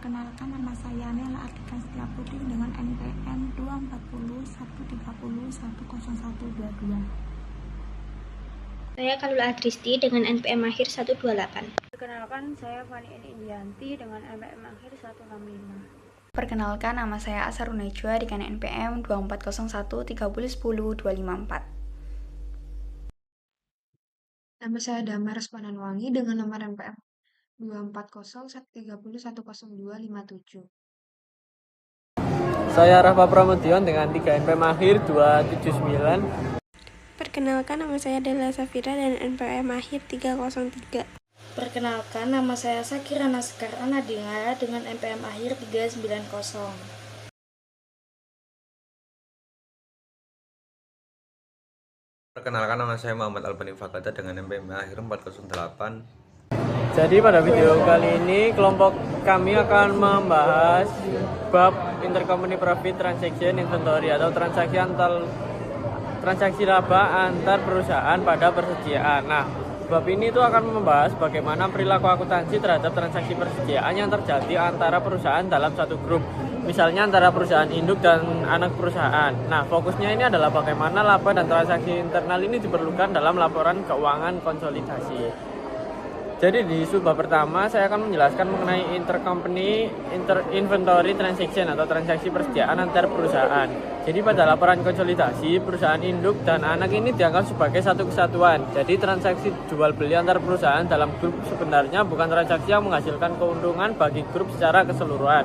Perkenalkan, nama saya Nela Artika Setiaputri dengan NPM 240 130 10122. Saya Kalula Adristi dengan NPM akhir 128. Perkenalkan, saya Fani Indianti dengan NPM akhir 165. Perkenalkan, nama saya Asarun Najwa dengan NPM 2401 3010 254. Nama saya Damar Respananwangi dengan nomor NPM 240 130 10257. Saya Rafa Pramudion dengan 3 NPM akhir 279. Perkenalkan, nama saya Della Safira dan NPM akhir 303. Perkenalkan, nama saya Sakira Naskar Anadingara dengan NPM akhir 390. Perkenalkan, nama saya Muhammad Albani Fakata dengan NPM akhir 408. Jadi pada video kali ini kelompok kami akan membahas bab intercompany profit transaction inventory atau transaksi laba antar perusahaan pada persediaan. Nah, bab ini itu akan membahas bagaimana perilaku akuntansi terhadap transaksi persediaan yang terjadi antara perusahaan dalam satu grup. Misalnya antara perusahaan induk dan anak perusahaan. Nah, fokusnya ini adalah bagaimana laba dan transaksi internal ini diperlukan dalam laporan keuangan konsolidasi. Jadi di subbab pertama saya akan menjelaskan mengenai intercompany inventory transaction atau transaksi persediaan antar perusahaan. Jadi pada laporan konsolidasi, perusahaan induk dan anak ini dianggap sebagai satu kesatuan. Jadi transaksi jual beli antar perusahaan dalam grup sebenarnya bukan transaksi yang menghasilkan keuntungan bagi grup secara keseluruhan.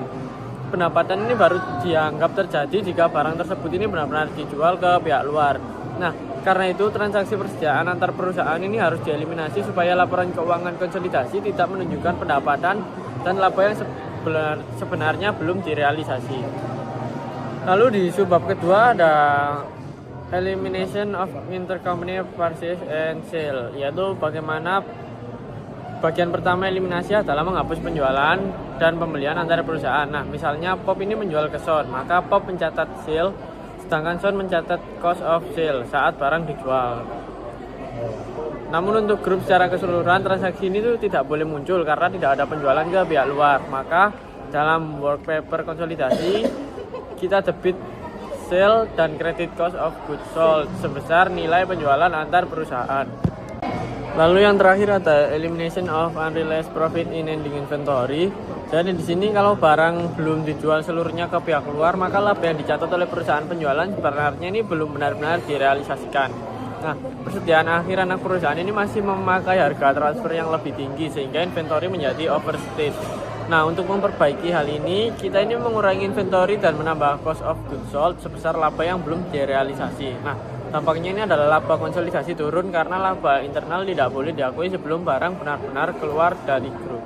Pendapatan ini baru dianggap terjadi jika barang tersebut ini benar-benar dijual ke pihak luar. Nah, karena itu transaksi persediaan antar perusahaan ini harus dieliminasi supaya laporan keuangan konsolidasi tidak menunjukkan pendapatan dan laba yang sebenarnya belum direalisasi. Lalu di subbab kedua ada elimination of intercompany purchase and sale, yaitu bagaimana bagian pertama eliminasi adalah menghapus penjualan dan pembelian antara perusahaan. Nah, misalnya POP ini menjual ke SON, maka POP mencatat sale, sedangkan SON mencatat cost of sale saat barang dijual. Namun untuk grup secara keseluruhan transaksi ini tuh tidak boleh muncul karena tidak ada penjualan ke pihak luar. Maka dalam work paper konsolidasi kita debit sale dan credit cost of goods sold sebesar nilai penjualan antar perusahaan. Lalu yang terakhir ada elimination of unrealized profit in ending inventory. Jadi di sini kalau barang belum dijual seluruhnya ke pihak luar, maka laba yang dicatat oleh perusahaan penjualan sebenarnya ini belum benar-benar direalisasikan. Nah, persediaan akhir anak perusahaan ini masih memakai harga transfer yang lebih tinggi sehingga inventory menjadi overstate. Nah, untuk memperbaiki hal ini, kita ini mengurangi inventory dan menambah cost of goods sold sebesar laba yang belum direalisasi. Nah, dampaknya ini adalah laba konsolidasi turun karena laba internal tidak boleh diakui sebelum barang benar-benar keluar dari grup.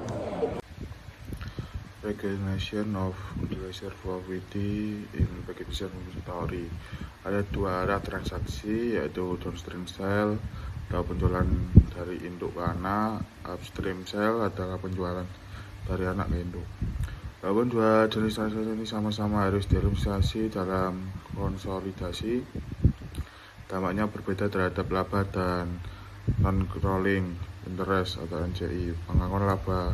Recognition of realized profit in packaging inventory. Ada dua arah transaksi, yaitu downstream sale atau penjualan dari induk ke anak, upstream sale adalah penjualan dari anak ke induk. Walaupun dua jenis transaksi ini sama-sama harus dieliminasi dalam konsolidasi, dampaknya berbeda terhadap laba dan non-controlling interest atau NCI. Pengakuan laba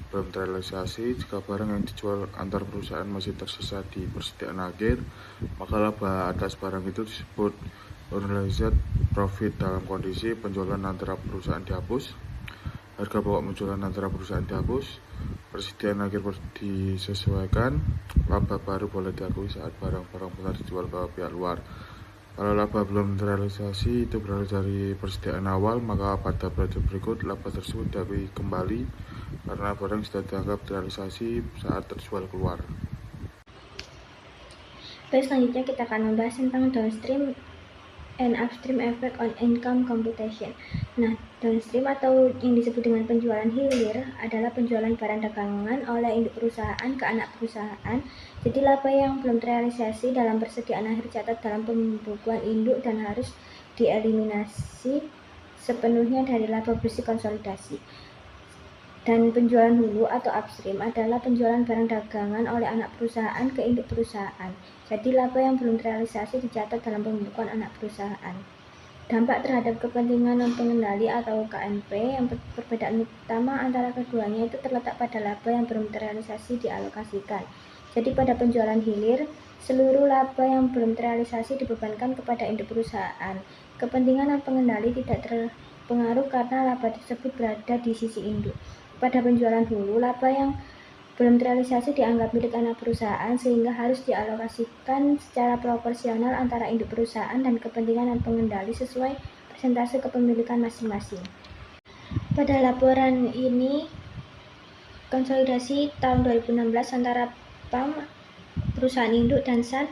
belum terrealisasi jika barang yang dijual antar perusahaan masih tersisa di persediaan akhir, maka laba atas barang itu disebut unrealized profit. Dalam kondisi penjualan antara perusahaan dihapus, harga pokok penjualan antara perusahaan dihapus, persediaan akhir disesuaikan, laba baru boleh diakui saat barang-barang benar dijual ke pihak luar. Kalau laba belum terrealisasi itu berasal dari persediaan awal, maka pada periode berikut laba tersebut diakui kembali karena barang sudah dianggap terrealisasi saat terjual keluar. Baik, selanjutnya kita akan membahas tentang downstream and upstream effect on income computation. Nah, downstream atau yang disebut dengan penjualan hilir adalah penjualan barang dagangan oleh induk perusahaan ke anak perusahaan. Jadi laba yang belum terrealisasi dalam persediaan akhir catat dalam pembukuan induk dan harus dieliminasi sepenuhnya dari laba bersih konsolidasi. Dan penjualan hulu atau upstream adalah penjualan barang dagangan oleh anak perusahaan ke induk perusahaan. Jadi laba yang belum terrealisasi dicatat dalam pembukuan anak perusahaan. Dampak terhadap kepentingan non-pengendali atau KNP, yang perbedaan utama antara keduanya itu terletak pada laba yang belum terrealisasi dialokasikan. Jadi pada penjualan hilir, seluruh laba yang belum terrealisasi dibebankan kepada induk perusahaan. Kepentingan non-pengendali tidak terpengaruh karena laba tersebut berada di sisi induk. Pada penjualan hulu, laba yang belum terrealisasi dianggap milik anak perusahaan sehingga harus dialokasikan secara proporsional antara induk perusahaan dan kepentingan dan pengendali sesuai persentase kepemilikan masing-masing. Pada laporan ini, konsolidasi tahun 2016 antara PAM, perusahaan induk, dan SAN,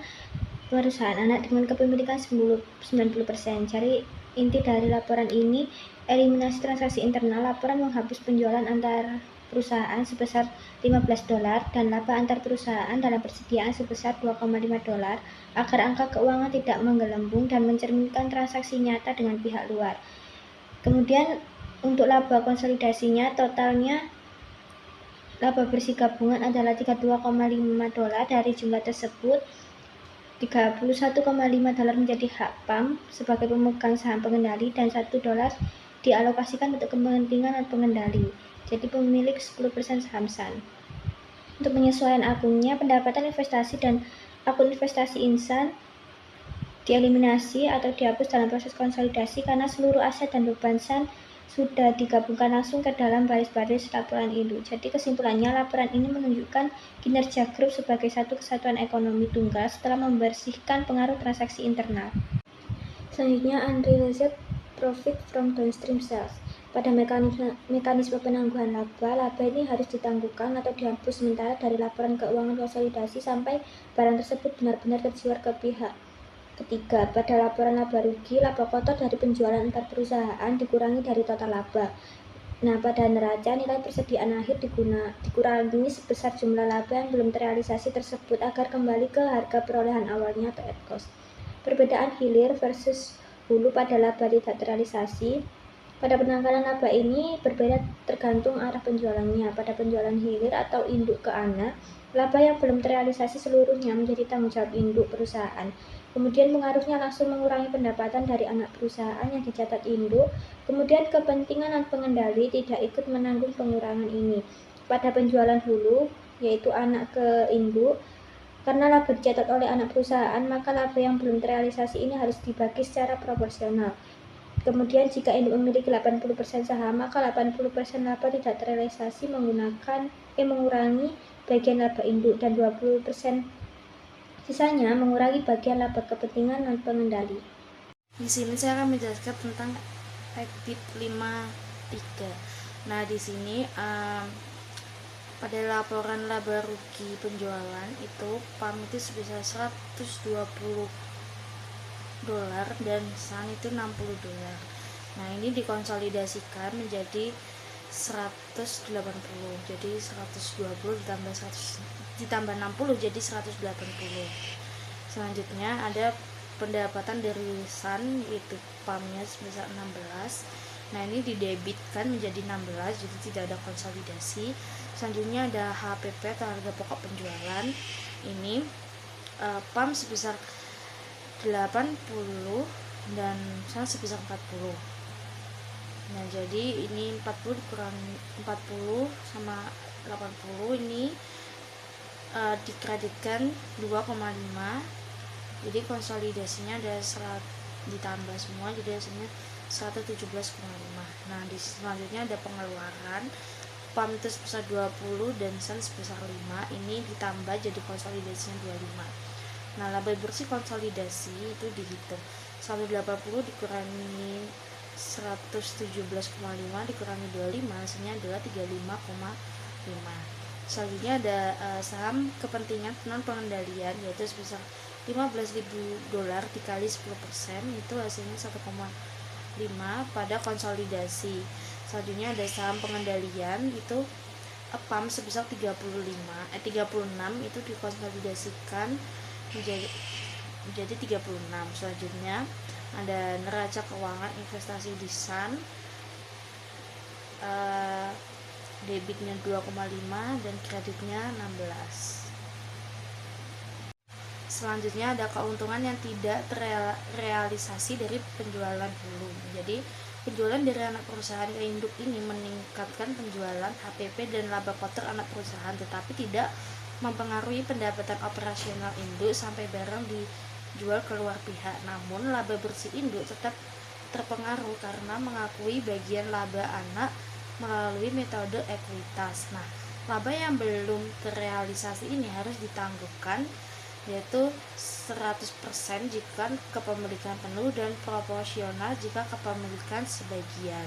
perusahaan anak dengan kepemilikan 90%. Jadi inti dari laporan ini, eliminasi transaksi internal. Laporan menghapus penjualan antar perusahaan sebesar $15 dan laba antar perusahaan dalam persediaan sebesar $2,5 agar angka keuangan tidak menggelembung dan mencerminkan transaksi nyata dengan pihak luar. Kemudian untuk laba konsolidasinya, totalnya laba bersih gabungan adalah $32,5. Dari jumlah tersebut, $31,5 menjadi hak PAM sebagai pemegang saham pengendali dan $1 dialokasikan untuk kepentingan dan pengendali. Jadi pemilik 10% saham SAN. Untuk penyesuaian akunnya, pendapatan investasi dan akun investasi insan dieliminasi atau dihapus dalam proses konsolidasi karena seluruh aset dan beban SAN sudah digabungkan langsung ke dalam baris-baris laporan induk. Jadi kesimpulannya, laporan ini menunjukkan kinerja grup sebagai satu kesatuan ekonomi tunggal setelah membersihkan pengaruh transaksi internal. Selanjutnya, unrealized profit from downstream sales. Pada mekanisme penangguhan laba ini harus ditangguhkan atau dihapus sementara dari laporan keuangan konsolidasi sampai barang tersebut benar-benar terjual ke pihak ketiga. Pada laporan laba rugi, laba kotor dari penjualan antar perusahaan dikurangi dari total laba. Nah, pada neraca, nilai persediaan akhir dikurangi sebesar jumlah laba yang belum terrealisasi tersebut agar kembali ke harga perolehan awalnya atau at cost. Perbedaan hilir versus hulu pada laba tidak terrealisasi. Pada penanggalan laba ini berbeda tergantung arah penjualannya. Pada penjualan hilir atau induk ke anak, laba yang belum terrealisasi seluruhnya menjadi tanggung jawab induk perusahaan. Kemudian pengaruhnya langsung mengurangi pendapatan dari anak perusahaan yang dicatat induk. Kemudian kepentingan dan pengendali tidak ikut menanggung pengurangan ini. Pada penjualan hulu, yaitu anak ke induk, karena laba dicatat oleh anak perusahaan, maka laba yang belum terrealisasi ini harus dibagi secara proporsional. Kemudian jika induk memiliki 80% saham, maka 80% laba tidak terrealisasi mengurangi bagian laba induk dan 20% sisanya mengurangi bagian laba kepentingan dan pengendali. Di sini saya akan menjelaskan tentang EBIT 53. Nah, di sini pada laporan laba rugi penjualan itu PAM itu sebesar $120 dan SAN itu $60. Nah, ini dikonsolidasikan menjadi 180. Jadi 120 ditambah 60 jadi 180. Selanjutnya ada pendapatan dari SAN, yaitu PAM-nya sebesar 16. Nah, ini didebitkan menjadi 16, jadi tidak ada konsolidasi. Selanjutnya ada HPP atau harga pokok penjualan. Ini PAM sebesar 80 dan SAN sebesar 40. Nah, jadi ini 40 dikurangi 40 sama 80 ini dikreditkan 2,5. Jadi konsolidasinya ada ditambah semua, jadi hasilnya 117,5. Nah, di selanjutnya ada pengeluaran. PAM itu sebesar 20 dan SAN sebesar 5. Ini ditambah jadi konsolidasinya 25. Nah, laba bersih konsolidasi itu dihitung 180 dikurangi 117,5 dikurangi 25, hasilnya adalah 35,5. Selanjutnya ada saham kepentingan non pengendalian, yaitu sebesar $15.000 dikali 10%, itu hasilnya 1,5 pada konsolidasi. Selanjutnya ada saham pengendalian, itu PAM sebesar 36 itu dikonsolidasikan menjadi 36. Selanjutnya ada neraca keuangan investasi di SAN, debitnya 2,5 dan kreditnya 16. Selanjutnya ada keuntungan yang tidak terrealisasi dari penjualan hulu. Jadi penjualan dari anak perusahaan ke induk ini meningkatkan penjualan HPP dan laba kotor anak perusahaan, tetapi tidak mempengaruhi pendapatan operasional induk sampai barang dijual keluar pihak. Namun laba bersih induk tetap terpengaruh karena mengakui bagian laba anak melalui metode ekuitas. Nah, laba yang belum terrealisasi ini harus ditangguhkan, yaitu 100% jika kepemilikan penuh dan proporsional jika kepemilikan sebagian.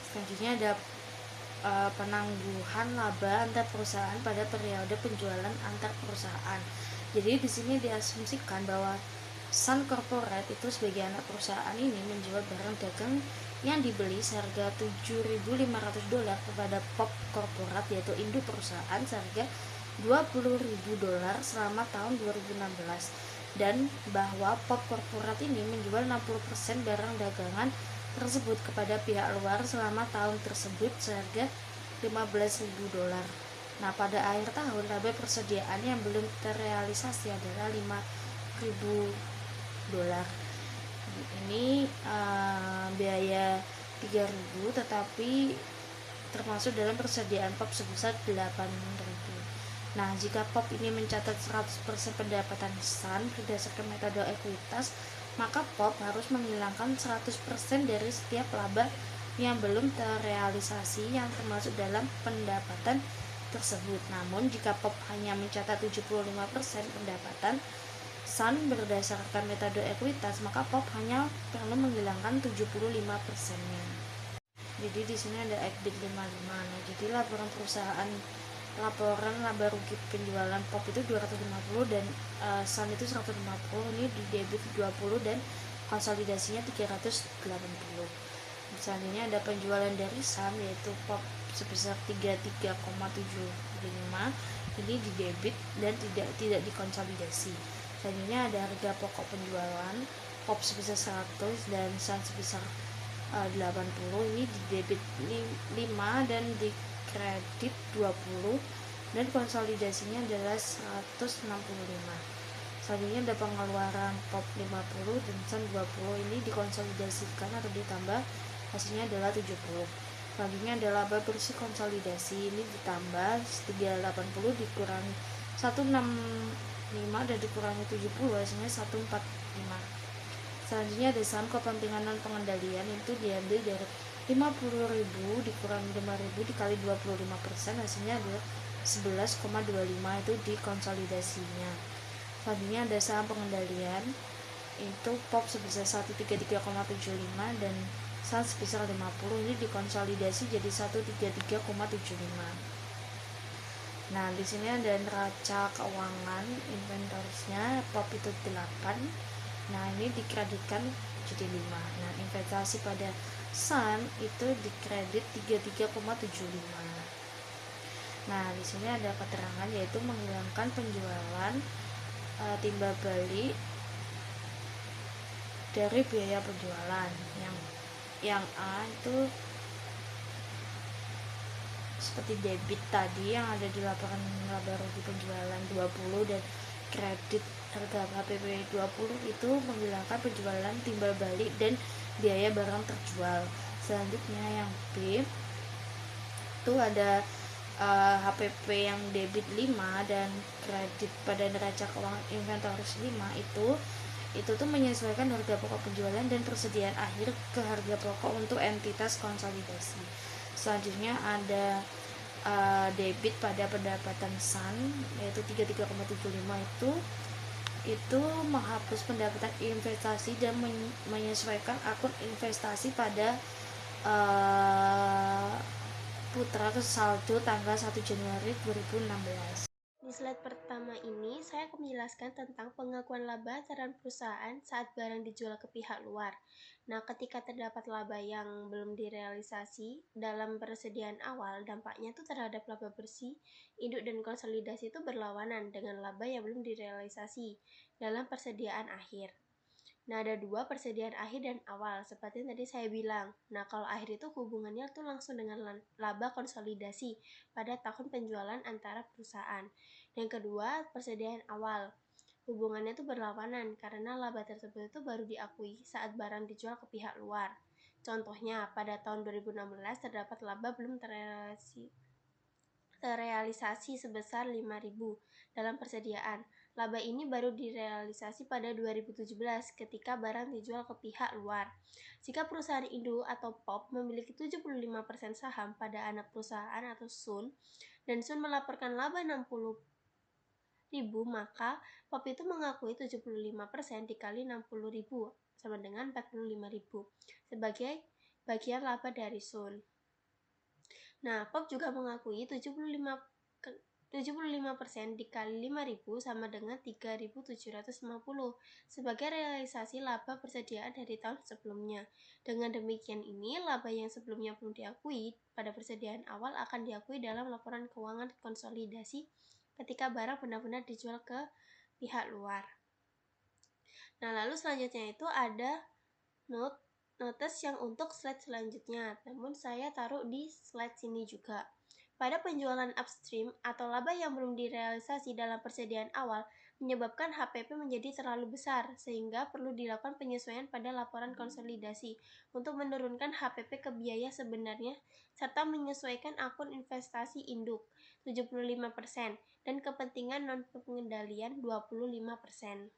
Selanjutnya ada penangguhan laba antar perusahaan pada periode penjualan antar perusahaan. Jadi di sini diasumsikan bahwa Sun Corporate itu sebagai anak perusahaan ini menjual barang dagang yang dibeli seharga $7.500 kepada Pop Corporate, yaitu induk perusahaan, seharga $20.000 selama tahun 2016, dan bahwa Pop Corporate ini menjual 60% barang dagangan tersebut kepada pihak luar selama tahun tersebut seharga $15.000. Nah, pada akhir tahun laba persediaan yang belum terrealisasi adalah $5.000. Ini biaya 3.000, tetapi termasuk dalam persediaan Pop sebesar 8.000. Nah, jika Pop ini mencatat 100% pendapatan Sun berdasarkan metode ekuitas, maka Pop harus menghilangkan 100% dari setiap laba yang belum terrealisasi yang termasuk dalam pendapatan tersebut. Namun, jika Pop hanya mencatat 75% pendapatan Sun berdasarkan metode ekuitas, maka Pop hanya perlu menghilangkan 75%-nya. Jadi di sini ada EBIT 55. Nah, jadi laporan laba rugi penjualan Pop itu 250 dan Sun itu 150. Ini di debit 20 dan konsolidasinya 380. Selanjutnya ada penjualan dari Sun, yaitu Pop sebesar 33,75. Ini di debit dan tidak dikonsolidasi. Selanjutnya ada harga pokok penjualan Pop sebesar 100 dan Sun sebesar 80. Ini di debit 5 dan di kredit 20 dan konsolidasinya adalah 165. Selanjutnya ada pengeluaran Pop 50 dan Sun 20. Ini dikonsolidasikan atau ditambah, hasilnya adalah 70. Selanjutnya ada laba bersih konsolidasi, ini ditambah 380 dikurangi 165 dan dikurangi 70, hasilnya 145. Selanjutnya ada saham kepentingan non pengendalian, itu diambil dari 50.000 dikurangi 5.000 dikali 25%, hasilnya adalah 11,25, itu di konsolidasinya. Selanjutnya ada saham pengendalian, itu Pop sebesar 133,75 dan Sun sebesar 50, ini dikonsolidasi jadi 133,75. Nah, di sini ada neraca keuangan inventorisnya Pop itu 8. Nah, ini dikreditkan jadi 5. Nah, investasi pada Sun itu dikredit 33,75. Nah, di sini ada keterangan yaitu menghilangkan penjualan timbal balik dari biaya penjualan. Yang A itu seperti debit tadi yang ada di laporan laba rugi penjualan 20 dan kredit harga HPP 20 itu menghilangkan penjualan timbal balik dan biaya barang terjual. Selanjutnya yang B itu ada HPP yang debit 5 dan kredit pada neraca keuangan inventoris 5 itu tuh menyesuaikan harga pokok penjualan dan persediaan akhir ke harga pokok untuk entitas konsolidasi. Selanjutnya ada debit pada pendapatan Sun yaitu 33,75, itu menghapus pendapatan investasi dan menyesuaikan akun investasi pada putra ke saldo tanggal 1 Januari 2016. Di slide pertama ini, saya akan menjelaskan tentang pengakuan laba terhadap perusahaan saat barang dijual ke pihak luar. Nah, ketika terdapat laba yang belum direalisasi dalam persediaan awal, dampaknya itu terhadap laba bersih, induk dan konsolidasi itu berlawanan dengan laba yang belum direalisasi dalam persediaan akhir. Nah, ada dua, persediaan akhir dan awal, seperti yang tadi saya bilang. Nah, kalau akhir itu hubungannya tuh langsung dengan laba konsolidasi pada tahun penjualan antara perusahaan. Yang kedua, persediaan awal. hubungannya itu berlawanan karena laba tersebut itu baru diakui saat barang dijual ke pihak luar. Contohnya, pada tahun 2016 terdapat laba belum terrealisasi sebesar 5.000 dalam persediaan. Laba ini baru direalisasi pada 2017 ketika barang dijual ke pihak luar. Jika perusahaan induk atau POP memiliki 75% saham pada anak perusahaan atau SUN, dan SUN melaporkan laba 60.000, maka POP itu mengakui 75% dikali 60.000 sama dengan 45.000 sebagai bagian laba dari SUN. Nah, POP juga mengakui 75% dikali 5.000 sama dengan 3.750 sebagai realisasi laba persediaan dari tahun sebelumnya. Dengan demikian ini, laba yang sebelumnya belum diakui pada persediaan awal akan diakui dalam laporan keuangan konsolidasi ketika barang benar-benar dijual ke pihak luar. Nah, lalu selanjutnya itu ada notes yang untuk slide selanjutnya, namun saya taruh di slide sini juga. Pada penjualan upstream atau laba yang belum direalisasi dalam persediaan awal menyebabkan HPP menjadi terlalu besar sehingga perlu dilakukan penyesuaian pada laporan konsolidasi untuk menurunkan HPP ke biaya sebenarnya serta menyesuaikan akun investasi induk 75% dan kepentingan non-pengendalian 25%.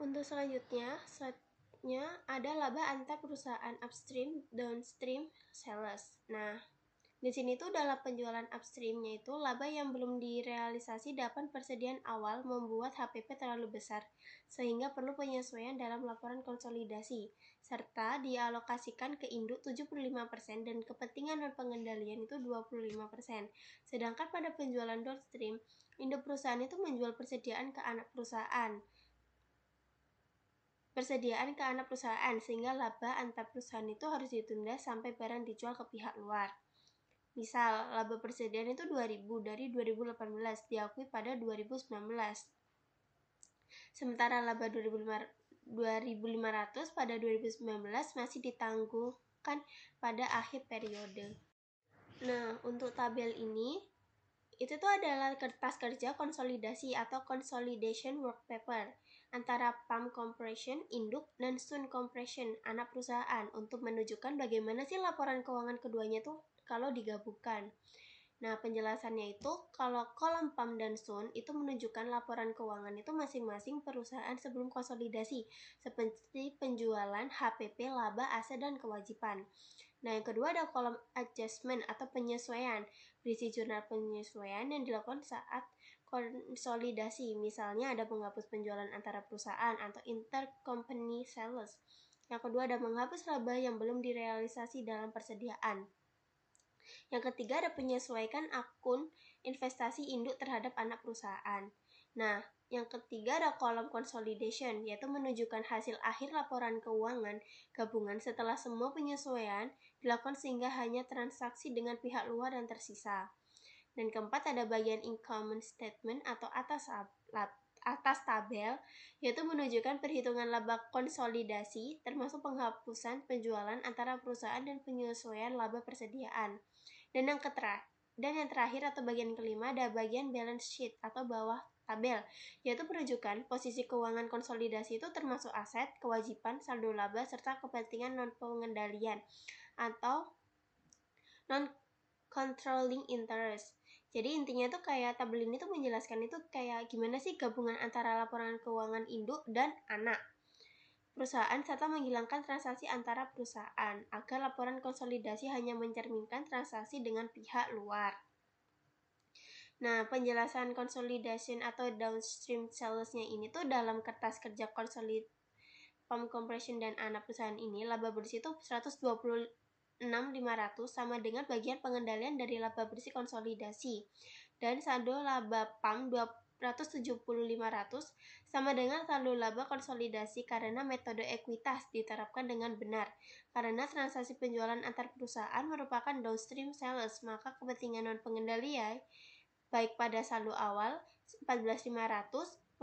Untuk selanjutnya, slide-nya ada laba antar perusahaan upstream, downstream, sales. Nah, di sini tuh dalam penjualan upstream-nya itu laba yang belum direalisasi dapat persediaan awal membuat HPP terlalu besar sehingga perlu penyesuaian dalam laporan konsolidasi serta dialokasikan ke induk 75% dan kepentingan non pengendalian itu 25%. Sedangkan pada penjualan downstream, induk perusahaan itu menjual persediaan ke anak perusahaan sehingga laba antar perusahaan itu harus ditunda sampai barang dijual ke pihak luar. Misal, laba persediaan itu 2.000 dari 2018 diakui pada 2019. Sementara laba 2.500 pada 2019 masih ditanggungkan pada akhir periode. Nah, untuk tabel ini itu tuh adalah kertas kerja konsolidasi atau consolidation work paper antara PAM Compression induk dan SUN Compression anak perusahaan untuk menunjukkan bagaimana sih laporan keuangan keduanya tuh kalau digabungkan. Nah, penjelasannya itu kalau kolom PAM dan SUN itu menunjukkan laporan keuangan itu masing-masing perusahaan sebelum konsolidasi seperti penjualan, HPP, laba, aset, dan kewajiban. Nah, yang kedua ada kolom adjustment atau penyesuaian, berisi jurnal penyesuaian yang dilakukan saat konsolidasi. Misalnya ada menghapus penjualan antara perusahaan atau intercompany sales. Yang kedua ada menghapus laba yang belum direalisasi dalam persediaan. Yang ketiga ada penyesuaikan akun investasi induk terhadap anak perusahaan. Nah, yang ketiga ada kolom consolidation, yaitu menunjukkan hasil akhir laporan keuangan gabungan setelah semua penyesuaian dilakukan sehingga hanya transaksi dengan pihak luar yang tersisa. Dan keempat ada bagian income statement atau atas tabel, yaitu menunjukkan perhitungan laba konsolidasi termasuk penghapusan penjualan antara perusahaan dan penyesuaian laba persediaan. Dan yang terakhir atau bagian kelima ada bagian balance sheet atau bawah tabel, yaitu menunjukkan posisi keuangan konsolidasi itu termasuk aset, kewajiban, saldo laba, serta kepentingan non-pengendalian atau non-controlling interest. Jadi intinya tuh kayak tabel ini tuh menjelaskan itu kayak gimana sih gabungan antara laporan keuangan induk dan anak perusahaan serta menghilangkan transaksi antara perusahaan agar laporan konsolidasi hanya mencerminkan transaksi dengan pihak luar. Nah, penjelasan consolidation atau downstream sales-nya ini tuh dalam kertas kerja PAM Compression dan anak perusahaan ini laba bersih itu 126.500 sama dengan bagian pengendalian dari laba bersih konsolidasi dan saldo laba PAM 270.500 sama dengan saldo laba konsolidasi karena metode ekuitas diterapkan dengan benar. Karena transaksi penjualan antar perusahaan merupakan downstream sales, maka kepentingan non pengendalian baik pada saldo awal 14.500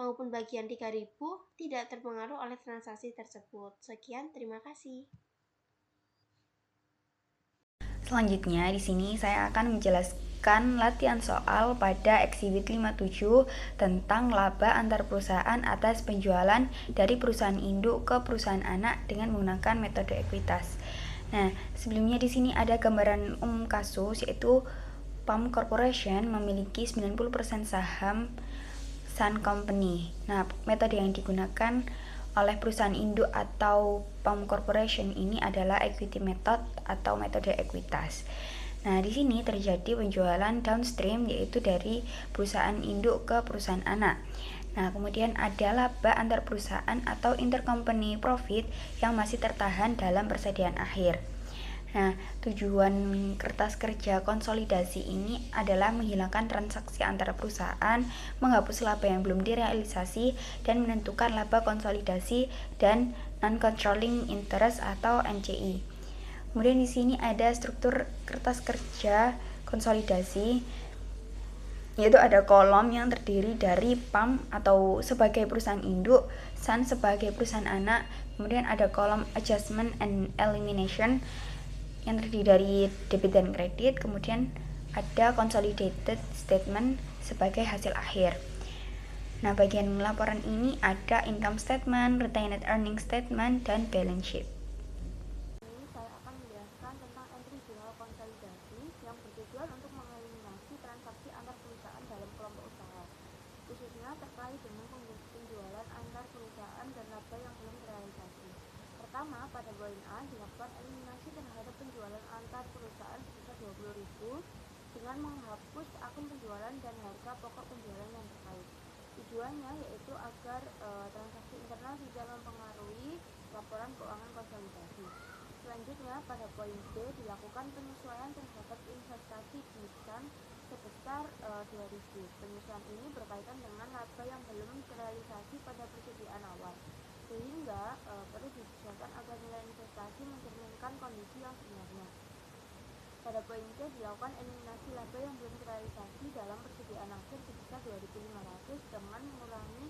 maupun bagian 3.000 tidak terpengaruh oleh transaksi tersebut. Sekian, terima kasih. Selanjutnya di sini saya akan menjelaskan latihan soal pada exhibit 57 tentang laba antar perusahaan atas penjualan dari perusahaan induk ke perusahaan anak dengan menggunakan metode ekuitas. Nah, sebelumnya di sini ada gambaran umum kasus, yaitu Palm Corporation memiliki 90% saham Sun Company. Nah, metode yang digunakan oleh perusahaan induk atau Palm Corporation ini adalah equity method atau metode ekuitas. Nah, di sini terjadi penjualan downstream, yaitu dari perusahaan induk ke perusahaan anak. Nah, kemudian ada laba antar perusahaan atau intercompany profit yang masih tertahan dalam persediaan akhir. Nah, tujuan kertas kerja konsolidasi ini adalah menghilangkan transaksi antara perusahaan, menghapus laba yang belum direalisasi, dan menentukan laba konsolidasi dan non-controlling interest atau NCI. Kemudian di sini ada struktur kertas kerja konsolidasi, yaitu ada kolom yang terdiri dari PAM atau sebagai perusahaan induk, Sun sebagai perusahaan anak, kemudian ada kolom adjustment and elimination yang terdiri dari debit dan kredit, kemudian ada consolidated statement sebagai hasil akhir. Nah, bagian laporan ini ada income statement, retained earnings statement, dan balance sheet. Ini saya akan menjelaskan tentang entry jurnal konsolidasi yang bertujuan untuk mengeliminasi transaksi antar perusahaan dalam kelompok usaha, khususnya terkait dengan penjualan antar perusahaan dan laba yang belum terrealisasi. Pertama, pada poin A dilakukan eliminasi terhadap penjualan antar perusahaan sebesar 20.000 dengan menghapus akun penjualan dan harga pokok penjualan yang terkait. Tujuannya yaitu agar transaksi internal tidak mempengaruhi laporan keuangan konsolidasi. Selanjutnya, pada poin B dilakukan penyesuaian terhadap investasi di Sun sebesar 2.000. Penyesuaian ini berkaitan dengan laba yang belum terrealisasi pada persediaan awal, sehingga perlu disesuaikan agar nilai investasi mencerminkan kondisi yang sebenarnya. Pada poin C dilakukan eliminasi laba yang belum terrealisasi dalam persediaan akhir sebesar 2.500 dengan mengurangi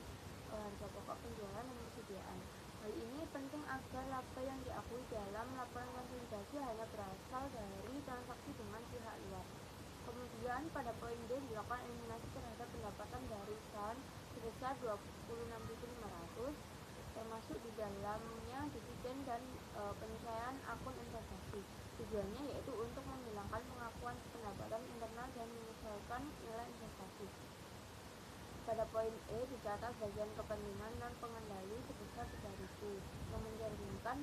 harga pokok penjualan dan persediaan. Hal ini penting agar laba yang diakui dalam laporan konsolidasi hanya berasal dari transaksi dengan pihak luar. Kemudian pada poin D dilakukan eliminasi terhadap pendapatan dari Sun sebesar 26.500, termasuk di dalamnya dividen dan penyesuaian akun investasi. Tujuannya yaitu untuk menghilangkan pengakuan pendapatan internal dan menyesuaikan nilai investasi. Pada poin E dicatat bagian kepentingan non pengendali sebesar 3.000 yang mencerminkan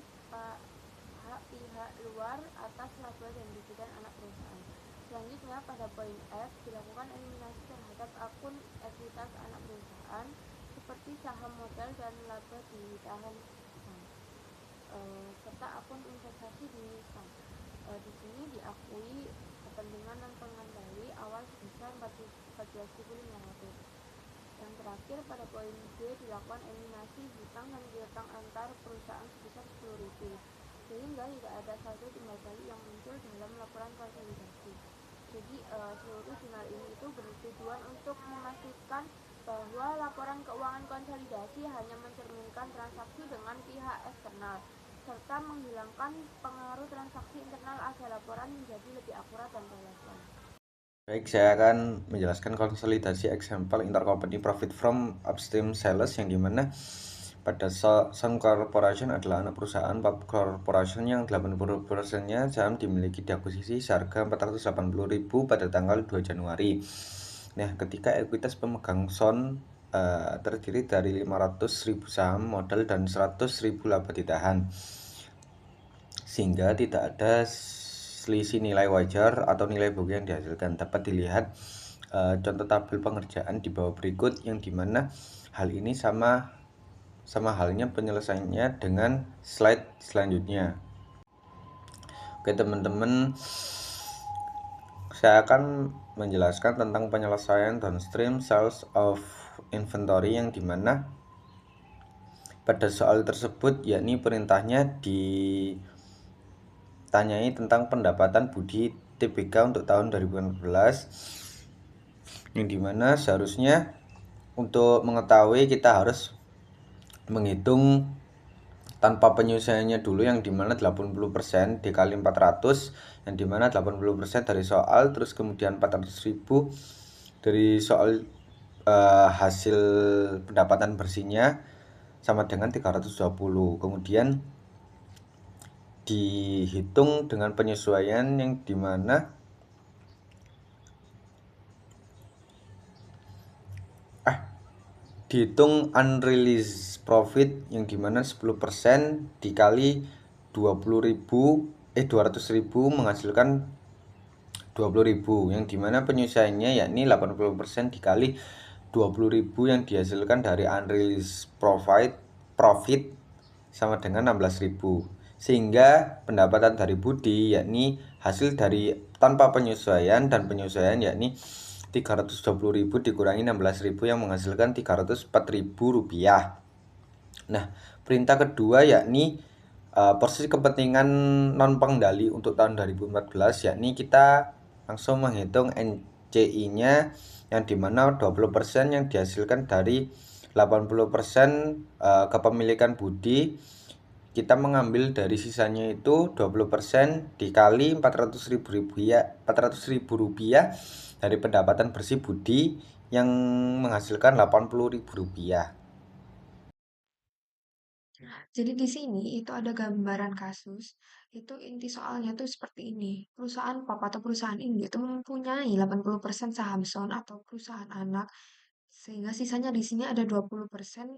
hak pihak luar atas laba dan dividen anak perusahaan. Selanjutnya pada poin F dilakukan eliminasi terhadap akun ekuitas anak perusahaan seperti saham modal dan laba ditahan Sun, serta akun investasi di Sun. Di sini diakui kepentingan non pengendali awal sebesar 14.500. Yang terakhir pada poin B dilakukan eliminasi hutang dan piutang antar perusahaan sebesar 10.000, sehingga tidak ada saldo timbal balik yang muncul dalam laporan konsolidasi. Jadi seluruh jurnal ini itu bertujuan untuk memastikan bahwa laporan keuangan konsolidasi hanya mencerminkan transaksi dengan pihak eksternal, serta menghilangkan pengaruh transaksi internal agar laporan menjadi lebih akurat dan relevan. Baik, saya akan menjelaskan konsolidasi example intercompany profit from upstream sales, yang dimana pada Sun Corporation adalah anak perusahaan Palm Corporation yang 80%-nya saham dimiliki di akuisisi seharga 480.000 pada tanggal 2 Januari. Nah, ketika ekuitas pemegang Sun terdiri dari 500.000 saham modal dan 100.000 laba ditahan, sehingga tidak ada selisih nilai wajar atau nilai book yang dihasilkan. Dapat dilihat contoh tabel pengerjaan di bawah berikut, yang dimana hal ini sama halnya penyelesaiannya dengan slide selanjutnya. Oke teman-teman, saya akan menjelaskan tentang penyelesaian downstream sales of inventory, yang dimana pada soal tersebut yakni perintahnya ditanyai tentang pendapatan budi TBK untuk tahun 2014, yang dimana seharusnya untuk mengetahui kita harus menghitung tanpa penyesuaiannya dulu, yang dimana 80% dikali 400, yang dimana 80% dari soal, terus kemudian 400.000 dari soal hasil pendapatan bersihnya sama dengan 320. Kemudian dihitung dengan penyesuaian yang dimana dihitung unrealized profit yang dimana 10% dikali 200.000 menghasilkan 20.000, yang dimana penyesuaiannya yakni 80% dikali 20.000 yang dihasilkan dari unrealized profit sama dengan 16.000, sehingga pendapatan dari Budi yakni hasil dari tanpa penyesuaian dan penyesuaian yakni 320.000 dikurangi 16.000 yang menghasilkan 304.000 rupiah. Nah, perintah kedua yakni porsi kepentingan non pengendali untuk tahun 2014, yakni kita langsung menghitung NCI-nya yang dimana 20% yang dihasilkan dari 80% kepemilikan Budi. Kita mengambil dari sisanya itu 20% dikali 400.000 rupiah dari pendapatan bersih Budi yang menghasilkan 80.000 rupiah. Jadi di sini itu ada gambaran kasus. Itu inti soalnya tuh seperti ini. Perusahaan pap atau perusahaan ini itu mempunyai 80% saham Son atau perusahaan anak, sehingga sisanya di sini ada 20%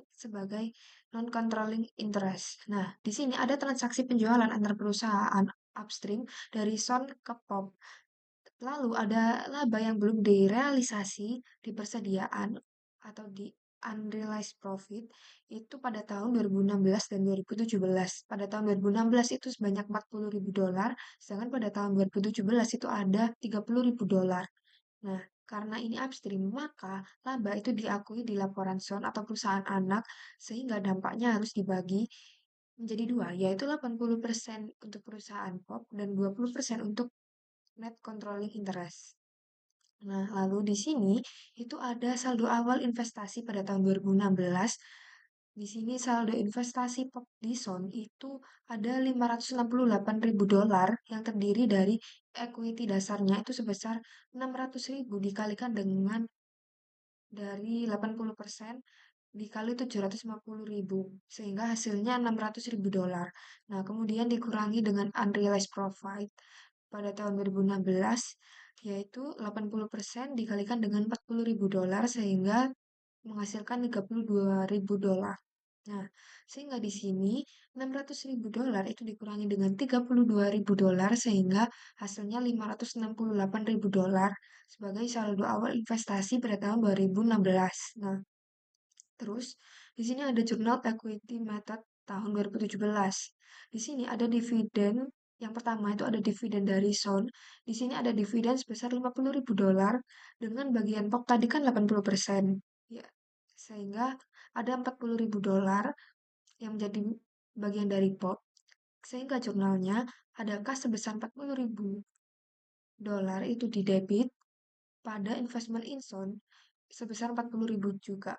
sebagai non-controlling interest. Nah, di sini ada transaksi penjualan antar perusahaan upstream dari Son ke POP. Lalu ada laba yang belum direalisasi di persediaan atau di unrealized profit itu pada tahun 2016 dan 2017. Pada tahun 2016 itu sebanyak 40.000 dolar, sedangkan pada tahun 2017 itu ada 30.000 dolar. Nah, karena ini upstream, maka laba itu diakui di laporan SON atau perusahaan anak, sehingga dampaknya harus dibagi menjadi dua, yaitu 80% untuk perusahaan POP dan 20% untuk net controlling interest. Nah, lalu di sini itu ada saldo awal investasi pada tahun 2016. Di sini saldo investasi POP di SON itu ada 568.000 dolar yang terdiri dari equity dasarnya itu sebesar 600.000 dikalikan dengan dari 80% dikali 750.000 sehingga hasilnya 600.000 dolar. Nah, kemudian dikurangi dengan unrealized profit pada tahun 2016 yaitu 80% dikalikan dengan 40.000 dolar sehingga menghasilkan 32.000 dolar. Nah, sehingga di sini 600.000 dolar itu dikurangi dengan 32.000 dolar sehingga hasilnya 568.000 dolar sebagai saldo awal investasi pada tahun 2016. Nah, terus di sini ada jurnal equity method tahun 2017. Di sini ada dividen. Yang pertama itu ada dividen dari SON. Di sini ada dividen sebesar 50.000 dolar dengan bagian POP tadi kan 80%. Ya, sehingga ada 40.000 dolar yang menjadi bagian dari POP. Sehingga jurnalnya ada kas sebesar 40.000 dolar itu di debit pada investment in SON sebesar 40.000 juga.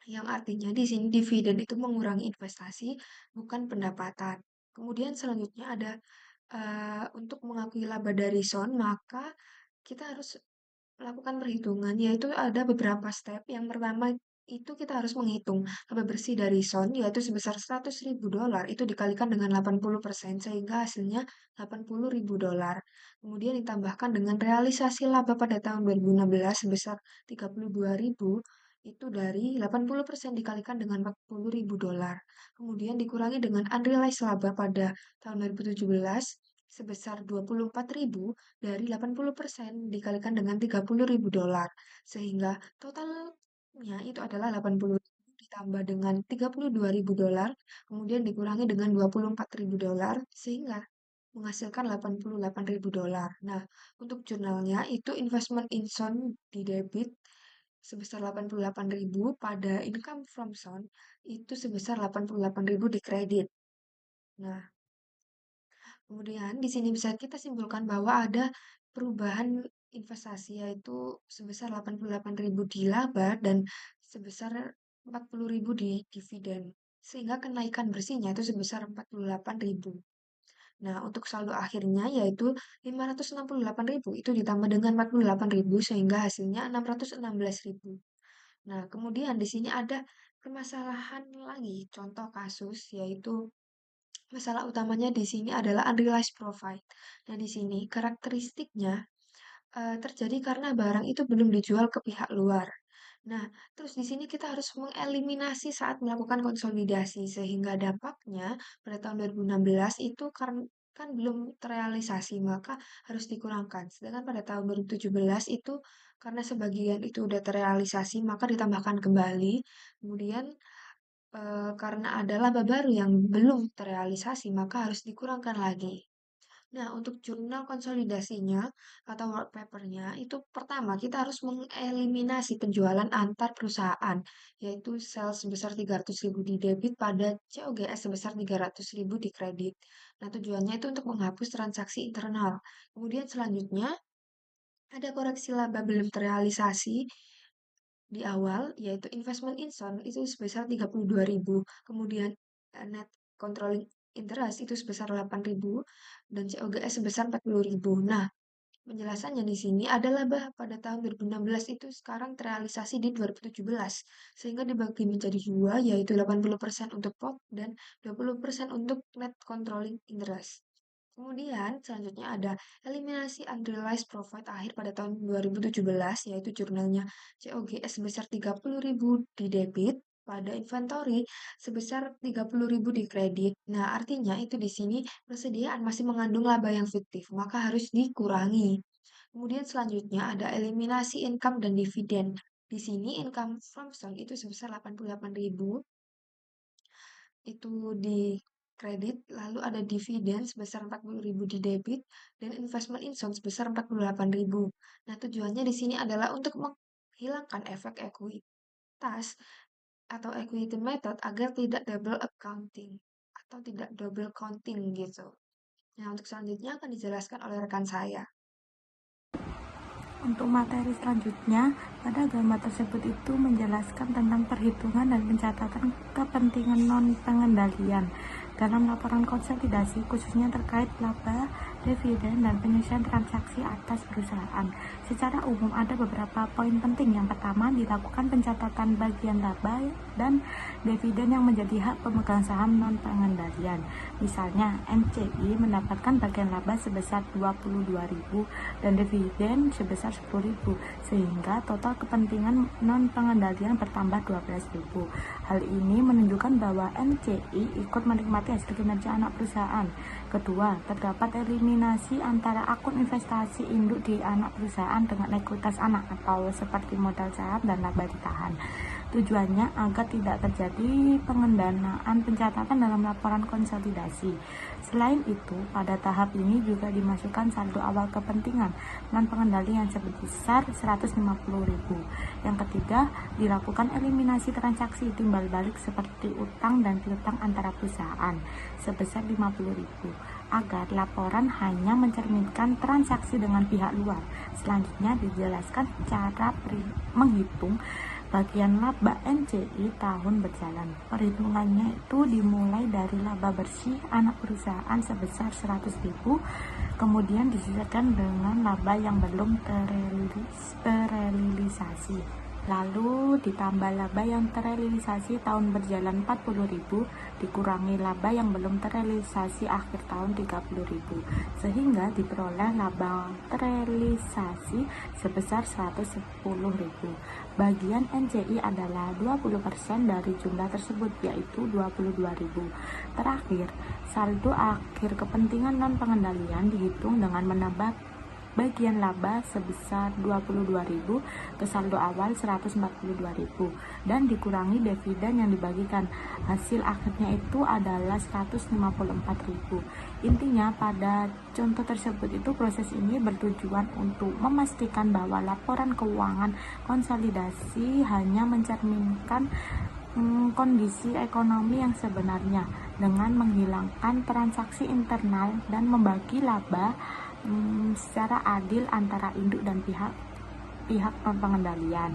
Yang artinya di sini dividen itu mengurangi investasi, bukan pendapatan. Kemudian selanjutnya ada untuk mengakui laba dari SON, maka kita harus melakukan perhitungan, yaitu ada beberapa step. Yang pertama itu kita harus menghitung laba bersih dari SON, yaitu sebesar 100.000 dolar, itu dikalikan dengan 80%, sehingga hasilnya 80.000 dolar. Kemudian ditambahkan dengan realisasi laba pada tahun 2016 sebesar 32.000, itu dari 80% dikalikan dengan 40.000 dolar. Kemudian dikurangi dengan unrealized laba pada tahun 2017 sebesar 24.000 dari 80% dikalikan dengan 30.000 dolar. Sehingga totalnya itu adalah 80.000 ditambah dengan 32.000 dolar, kemudian dikurangi dengan 24.000 dolar, sehingga menghasilkan 88.000 dolar. Nah, untuk jurnalnya itu investment in SON di debit sebesar 88.000 pada income from SON itu sebesar 88.000 di kredit. Nah, kemudian di sini bisa kita simpulkan bahwa ada perubahan investasi yaitu sebesar 88.000 di laba dan sebesar 40.000 di dividen. sehingga kenaikan bersihnya itu sebesar 48.000. Nah, untuk saldo akhirnya yaitu 568.000 itu ditambah dengan 48.000 sehingga hasilnya 616.000. Nah, kemudian di sini ada permasalahan lagi, contoh kasus yaitu masalah utamanya di sini adalah unrealized profit. Nah, di sini karakteristiknya terjadi karena barang itu belum dijual ke pihak luar. Nah, terus di sini kita harus mengeliminasi saat melakukan konsolidasi sehingga dampaknya pada tahun 2016 itu kan belum terrealisasi maka harus dikurangkan. Sedangkan pada tahun 2017 itu karena sebagian itu udah terrealisasi maka ditambahkan kembali. Kemudian karena ada laba baru yang belum terrealisasi maka harus dikurangkan lagi. Nah, untuk jurnal konsolidasinya atau work papernya itu pertama kita harus mengeliminasi penjualan antar perusahaan, yaitu sales sebesar 300.000 di debit pada COGS sebesar 300.000 di kredit. Nah, tujuannya itu untuk menghapus transaksi internal. Kemudian selanjutnya ada koreksi laba belum terrealisasi di awal, yaitu investment in son itu sebesar 32.000, kemudian net controlling interest itu sebesar 8.000 dan COGS sebesar 40.000. Nah, penjelasannya di sini ada laba pada tahun 2016 itu sekarang terrealisasi di 2017, sehingga dibagi menjadi dua, yaitu 80% untuk POP dan 20% untuk net controlling interest. Kemudian selanjutnya ada eliminasi unrealized profit akhir pada tahun 2017, yaitu jurnalnya COGS sebesar 30.000 di debit pada inventory sebesar 30.000 di kredit. Nah, artinya itu di sini persediaan masih mengandung laba yang fiktif, maka harus dikurangi. Kemudian selanjutnya ada eliminasi income dan dividen. Di sini income from stock itu sebesar 88.000 itu di kredit, lalu ada dividen sebesar 40.000 di debit, dan investment in son sebesar 48.000. Nah, tujuannya di sini adalah untuk menghilangkan efek ekuitas atau equity method agar tidak double accounting atau tidak double counting gitu. Nah, untuk selanjutnya akan dijelaskan oleh rekan saya. Untuk materi selanjutnya, pada gambar tersebut itu menjelaskan tentang perhitungan dan pencatatan kepentingan non-pengendalian dalam laporan konsolidasi, khususnya terkait laba, dividen, dan penyelesaian transaksi atas perusahaan. Secara umum ada beberapa poin penting. Yang pertama, dilakukan pencatatan bagian laba dan dividen yang menjadi hak pemegang saham non-pengendalian. Misalnya, NCI mendapatkan bagian laba sebesar 22.000 dan dividen sebesar 10.000, sehingga total kepentingan non-pengendalian bertambah 12.000. Hal ini menunjukkan bahwa NCI ikut menikmati hasil kinerja anak perusahaan. Kedua, terdapat eliminasi antara akun investasi induk di anak perusahaan dengan ekuitas anak atau seperti modal saham dan laba ditahan. Tujuannya agar tidak terjadi pengendanaan pencatatan dalam laporan konsolidasi. Selain itu, pada tahap ini juga dimasukkan saldo awal kepentingan non-pengendalian sebesar 150.000. Yang ketiga, dilakukan eliminasi transaksi timbal balik seperti utang dan piutang antara perusahaan sebesar 50.000 agar laporan hanya mencerminkan transaksi dengan pihak luar. Selanjutnya dijelaskan cara menghitung bagian laba NCI tahun berjalan. Perhitungannya itu dimulai dari laba bersih anak perusahaan sebesar 100.000, kemudian disesuaikan dengan laba yang belum terrealisasi. Lalu ditambah laba yang terrealisasi tahun berjalan 40.000 dikurangi laba yang belum terrealisasi akhir tahun 30.000 sehingga diperoleh laba terrealisasi sebesar 110.000. Bagian NCI adalah 20% dari jumlah tersebut, yaitu 22.000. Terakhir, saldo akhir kepentingan non-pengendalian dihitung dengan menambah bagian laba sebesar 22.000 ke saldo awal 142.000 dan dikurangi dividen yang dibagikan. Hasil akhirnya itu adalah 154.000. Intinya pada contoh tersebut itu proses ini bertujuan untuk memastikan bahwa laporan keuangan konsolidasi hanya mencerminkan kondisi ekonomi yang sebenarnya dengan menghilangkan transaksi internal dan membagi laba secara adil antara induk dan pihak non pengendalian.